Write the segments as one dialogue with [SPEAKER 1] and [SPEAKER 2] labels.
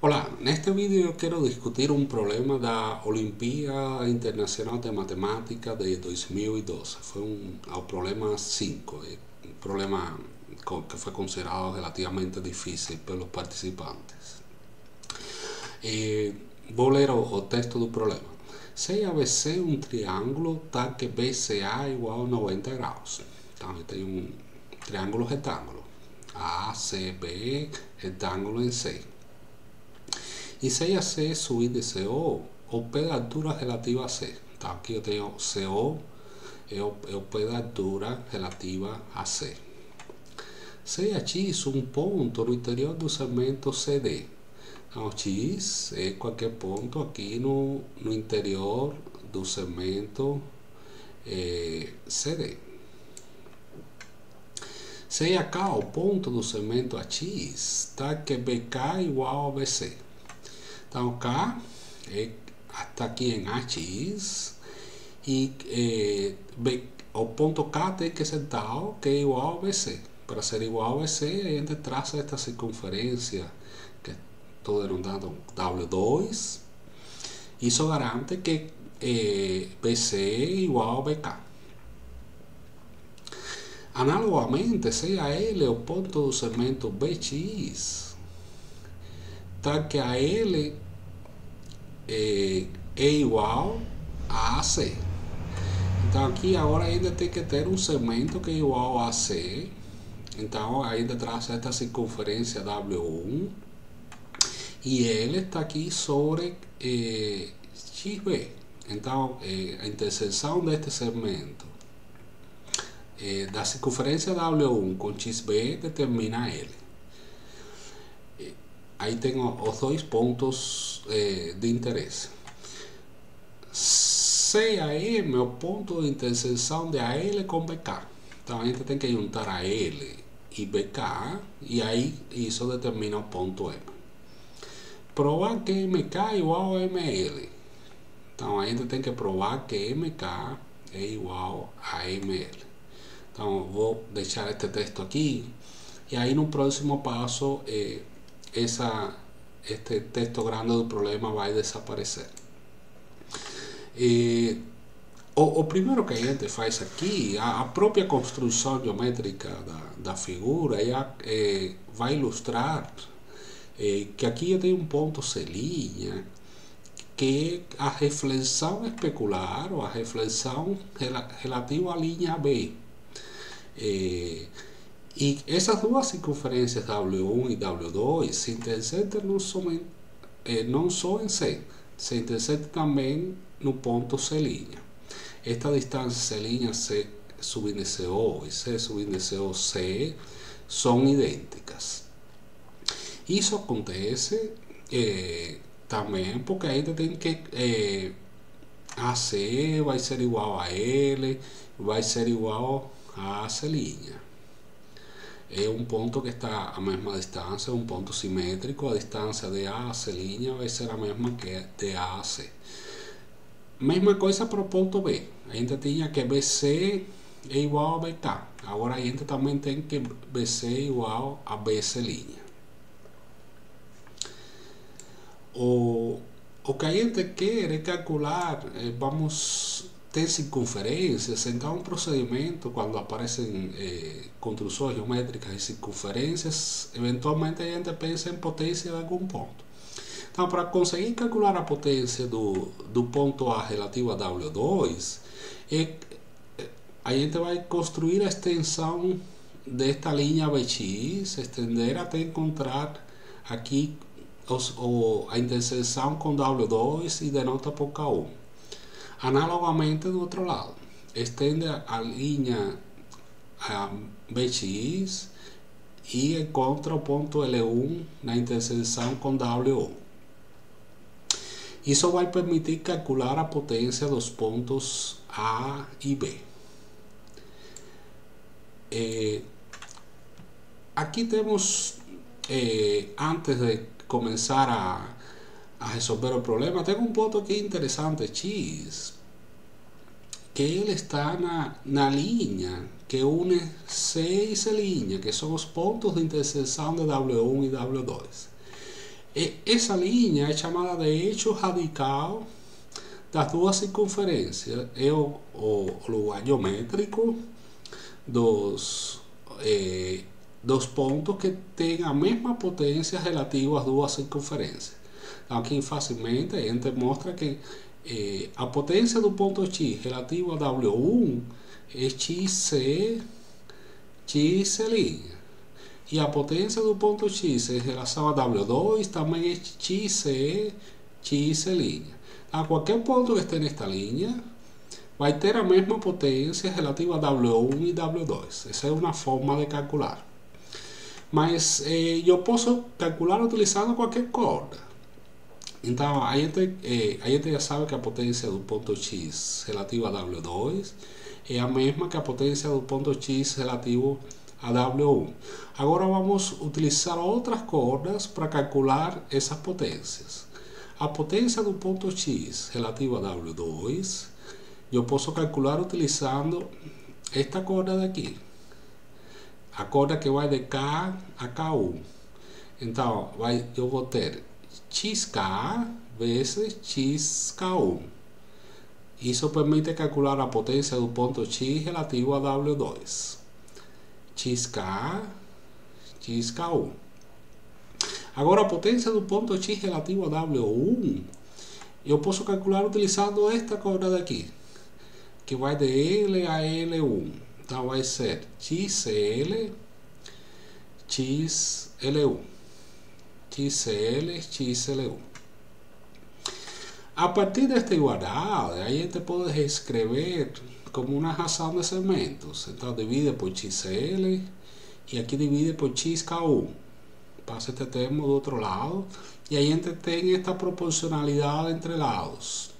[SPEAKER 1] Olá, neste vídeo eu quero discutir um problema da Olimpíada Internacional de Matemática de 2012. Foi o problema 5, um problema que foi considerado relativamente difícil pelos participantes. Vou ler o texto do problema. Se ABC um triângulo tal que BCA igual a 90 graus. Então, eu tenho um triângulo retângulo. ACB retângulo em C. E se AC seu índice o P da altura relativa a C. Então, aqui eu tenho CO, é o P da altura relativa a C. Se a X um ponto no interior do segmento CD. Então, X é qualquer ponto aqui no interior do segmento CD. Se AK o ponto do segmento AX, tá que BK igual a BC. Então, K está aqui em AX e o ponto K tem que ser tal que é igual a BC. Para ser igual a BC, a gente traça esta circunferência que estou denominando W2. Isso garante que BC é igual a BK. Analogamente, se a L é o ponto do segmento BX, tá que a L é igual a AC. Então aqui agora ainda tem que ter um segmento que é igual a AC. Então ainda traça esta circunferência W1 e L está aqui sobre XB. Então a interseção deste segmento da circunferência W1 com XB determina L. Aí tenho os dois pontos de interesse. CAM é o ponto de interseção de AL com BK. Então a gente tem que juntar AL e BK e aí isso determina o ponto M. Provar que MK é igual a ML. Então a gente tem que provar que MK é igual a ML. Então vou deixar este texto aqui e aí no próximo passo este texto grande do problema vai desaparecer. O primeiro que a gente faz aqui, a própria construção geométrica da figura vai ilustrar que aqui eu tenho um ponto C', que é a reflexão especular ou a reflexão relativa à linha B. E essas duas circunferências W1 e W2 se interceptam não só em C, se interceptam também no ponto C'. Esta distância C', C subíndice O e C subíndice OC são idênticas. Isso acontece também porque ainda tem que AC vai ser igual a L, vai ser igual a C'. É um ponto que está a mesma distância, um ponto simétrico, a distância de A a C' vai ser a mesma que de A a C. Mesma coisa para o ponto B, a gente tinha que BC é igual a BK, agora a gente também tem que BC é igual a BC'. O que a gente quer é calcular, vamos ter circunferências, então um procedimento quando aparecem construções geométricas e circunferências, eventualmente a gente pensa em potência de algum ponto. Então, para conseguir calcular a potência do ponto A relativo a W2, a gente vai construir a extensão desta linha BX, estender até encontrar aqui a interseção com W2 e denota por K1. Analogamente do outro lado, estende a linha BX e encontra o ponto L1 na interseção com W1. Isso vai permitir calcular a potência dos pontos A e B. Aqui temos, antes de começar a resolver o problema, tem um ponto aqui interessante, X, que ele está na linha que une C e C', que são os pontos de interseção de W1 e W2. Essa linha é chamada de eixo radical das duas circunferências. É o lugar geométrico dos pontos que têm a mesma potência relativa às duas circunferências. Então, aqui facilmente a gente mostra que a potência do ponto X relativa a W1 é XC e a potência do ponto X em relação a W2 também é XC. A qualquer ponto que esteja nesta linha vai ter a mesma potência relativa a W1 e W2. Essa é uma forma de calcular. Mas eu posso calcular utilizando qualquer corda. Então, a gente já sabe que a potência do ponto X relativa a W2 é a mesma que a potência do ponto X relativo a W1. Agora vamos utilizar outras cordas para calcular essas potências. A potência do ponto X relativa a W2, eu posso calcular utilizando esta corda daqui. A corda que vai de K a K1. Então, eu vou ter XK vezes XK1. Isso permite calcular a potência do ponto X relativo a W2. XK, XK1. Agora, a potência do ponto X relativo a W1, eu posso calcular utilizando esta corda daqui, que vai de L a L1. Então, vai ser XL, XL1. XL, XL1. A partir desta igualdade, a gente pode reescrever como uma razão de segmentos. Então, divide por XL e aqui divide por XK1. Passa este termo do outro lado e a gente tem esta proporcionalidade entre lados.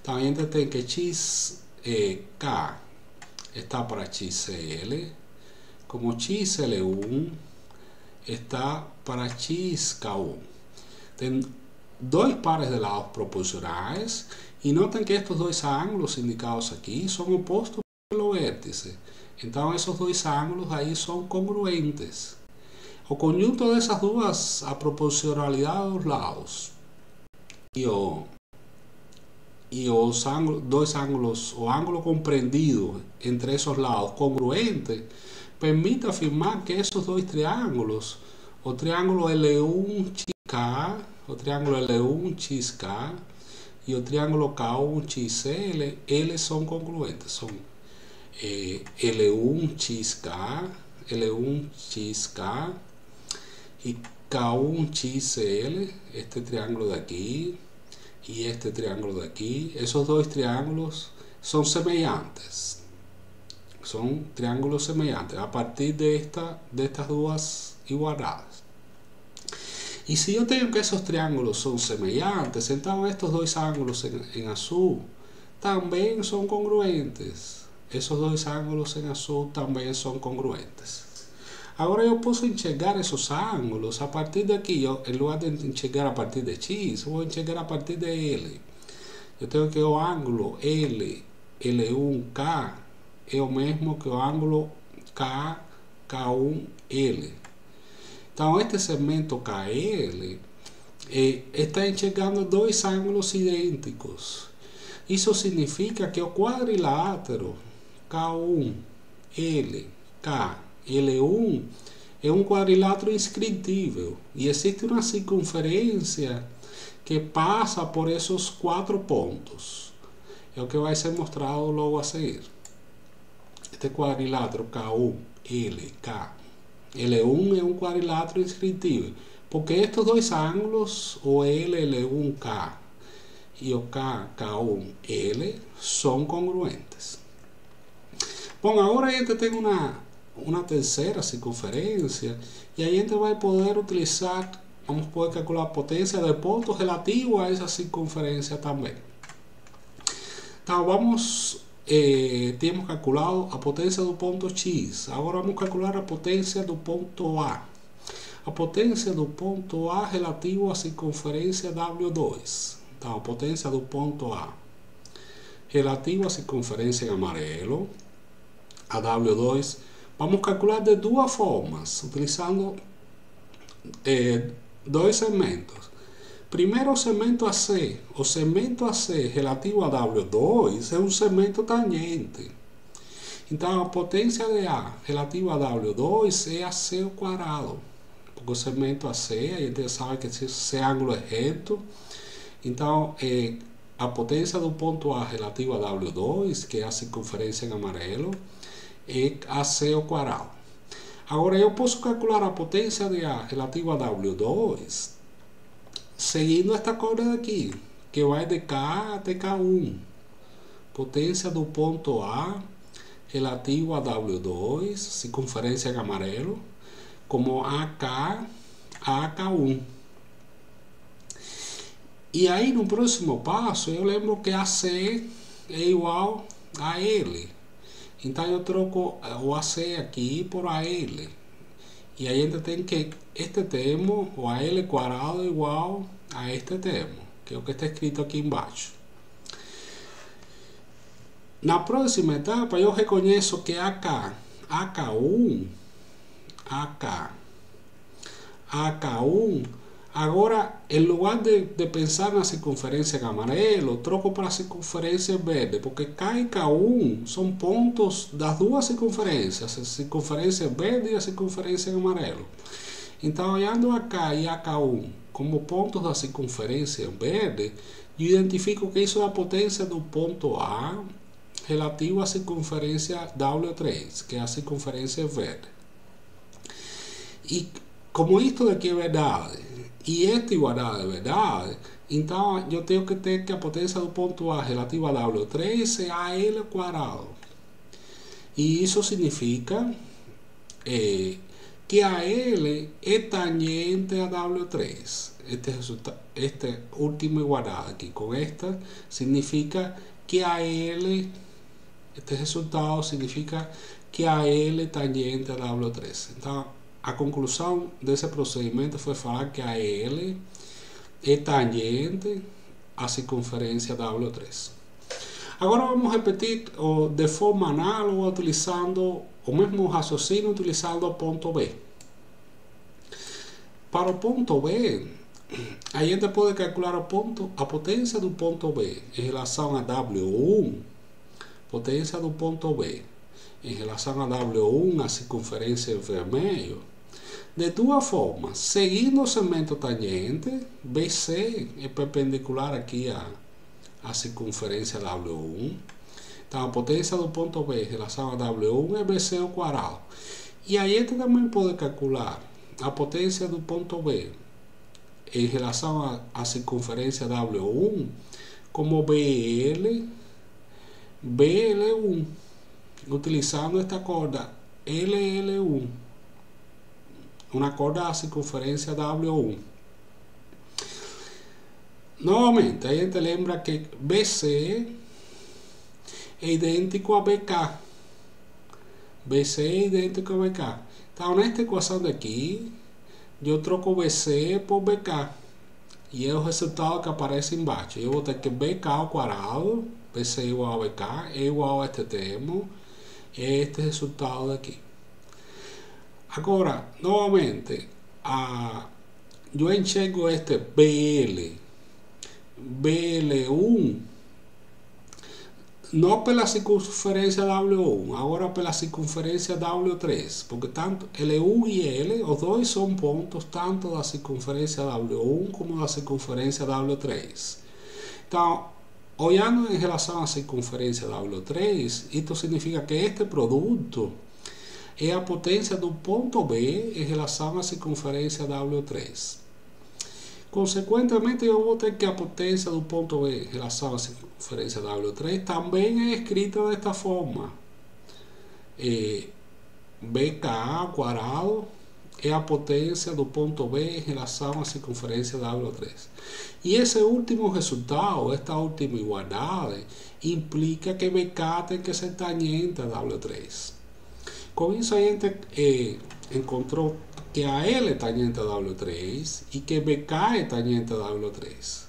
[SPEAKER 1] Então, a gente tem que XK está para XL, como XL1 está para XK1. Tem dois pares de lados proporcionais e notem que estes dois ângulos indicados aqui são opostos pelo vértice. Então, esses dois ângulos aí são congruentes. O conjunto dessas duas, a proporcionalidade dos lados e os dois ângulos, o ângulo compreendido entre esses lados congruente, permite afirmar que esses dois triângulos, o triângulo L1XK, o triângulo L1XK e o triângulo K1XL, eles são congruentes. São L1XK, L1XK e K1XL, este triângulo daqui e este triângulo daqui. Esses dois triângulos são semelhantes. São triângulos semelhantes a partir destas duas igualdades. E se eu tenho que esses triângulos são semelhantes, então estes dois ângulos em azul também são congruentes. Esses dois ângulos em azul também são congruentes. Agora eu posso enxergar esses ângulos a partir daqui. Em lugar de enxergar a partir de X, eu vou enxergar a partir de L. Eu tenho que o ângulo L1K é o mesmo que o ângulo K1L. Então, este segmento KL está enxergando dois ângulos idênticos. Isso significa que o quadrilátero K1L, KL1 é um quadrilátero inscritível e existe uma circunferência que passa por esses 4 pontos. É o que vai ser mostrado logo a seguir. Este quadrilátero K1L, KL1 é um quadrilátero inscritível, porque estes dois ângulos, o L1K e o K1L, são congruentes. Bom, agora a gente tem uma terceira circunferência e a gente vai poder utilizar, vamos poder calcular a potência de pontos relativo a essa circunferência também. Então, temos calculado a potência do ponto X. Agora vamos calcular a potência do ponto A. A potência do ponto A relativo à circunferência W2. Então, a potência do ponto A relativo à circunferência em amarelo, a W2, vamos calcular de duas formas, utilizando dois segmentos. Primeiro, o segmento AC. O segmento AC relativo a W2 é um segmento tangente. Então, a potência de A relativa a W2 é AC ao quadrado. Porque o segmento AC, a gente sabe que esse ângulo é reto. Então, a potência do ponto A relativa a W2, que é a circunferência em amarelo, é AC ao quadrado. Agora, eu posso calcular a potência de A relativa a W2 seguindo esta curva aqui, que vai de K até K1. Potência do ponto A relativo a W2, circunferência em amarelo, como AK a AK1. E aí, no próximo passo, eu lembro que AC é igual a L. Então, eu troco o AC aqui por AL. E aí, a gente tem que este termo, o AL quadrado, é igual a este termo, que é o que está escrito aqui embaixo. Na próxima etapa, eu reconheço que AK1, AK1, agora, em lugar de pensar na circunferência em amarelo, troco para a circunferência verde, porque K e K1 são pontos das duas circunferências, a circunferência verde e a circunferência em amarelo. Então, olhando a K e a K1 como pontos da circunferência verde, eu identifico que isso é a potência do ponto A relativo à circunferência W3, que é a circunferência verde. E como isto daqui é verdade, e esta igualdade é verdade, então eu tenho que ter que a potência do ponto A relativa a W3 é AL ao quadrado. E isso significa que AL é tangente a W3. Este último igualdade aqui com esta significa que AL, este resultado significa que AL é tangente a W3. Então, a conclusão desse procedimento foi falar que a L é tangente à circunferência W3. Agora vamos repetir de forma análoga, utilizando o mesmo raciocínio, utilizando o ponto B. Para o ponto B, a gente pode calcular a potência do ponto B em relação a W1, potência do ponto B em relação a W1, a circunferência em vermelho, de duas formas. Seguindo o segmento tangente, BC é perpendicular aqui à circunferência W1. Então, a potência do ponto B em relação a W1 é BC ao quadrado. E aí, a gente também pode calcular a potência do ponto B em relação à circunferência W1 como BL, BL1, utilizando esta corda LL1, uma corda da circunferência W1. Novamente, a gente lembra que BC é idêntico a BK. BC é idêntico a BK. Então, nesta equação daqui, eu troco BC por BK. E é o resultado que aparece embaixo. Eu vou ter que BK ao quadrado, BC igual a BK, é igual a este termo, é este resultado daqui. Agora, novamente, eu enxergo este BL1 não pela circunferência W1, agora pela circunferência W3, porque tanto L1 e L, os dois são pontos tanto da circunferência W1 como da circunferência W3. Então, olhando em relação à circunferência W3, isto significa que este produto é a potência do ponto B em relação à circunferência W3. Consequentemente, eu vou ter que a potência do ponto B em relação à circunferência W3 também é escrita desta forma. BK ao quadrado é a potência do ponto B em relação à circunferência W3. E esse último resultado, esta última igualdade, implica que BK tem que ser tangente a W3. Com isso, a gente encontrou que a L é tangente a W3 e que BK é tangente a W3.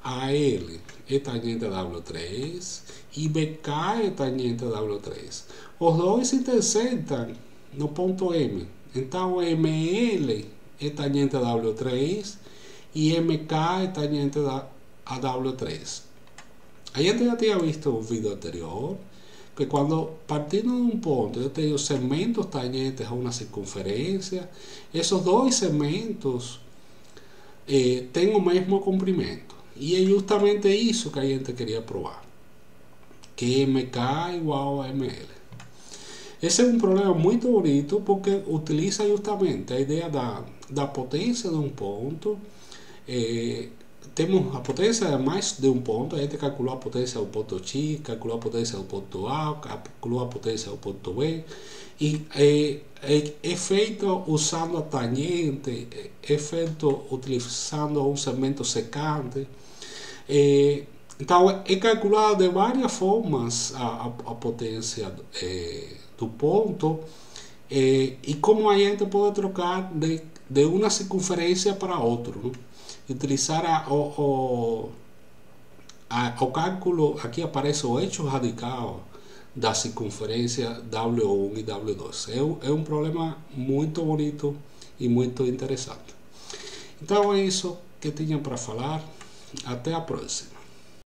[SPEAKER 1] A L é tangente a W3 e BK é tangente a W3. Os dois se interceptam no ponto M. Então, ML é tangente a W3 e MK é tangente a W3. A gente já tinha visto um vídeo anterior que quando partindo de um ponto eu tenho segmentos tangentes a uma circunferência, esses dois segmentos têm o mesmo comprimento. E é justamente isso que a gente queria provar, que MK é igual a ML. Esse é um problema muito bonito porque utiliza justamente a ideia da potência de um ponto. Temos a potência de mais de um ponto, a gente calculou a potência do ponto X, calculou a potência do ponto A, calculou a potência do ponto B, e é feito usando a tangente, é feito utilizando um segmento secante. Então é calculado de várias formas a potência do ponto, e como a gente pode trocar de uma circunferência para outra, né? Utilizar o cálculo, aqui aparece o eixo radical da circunferência W1 e W2. É um problema muito bonito e muito interessante. Então é isso que tinha para falar. Até a próxima.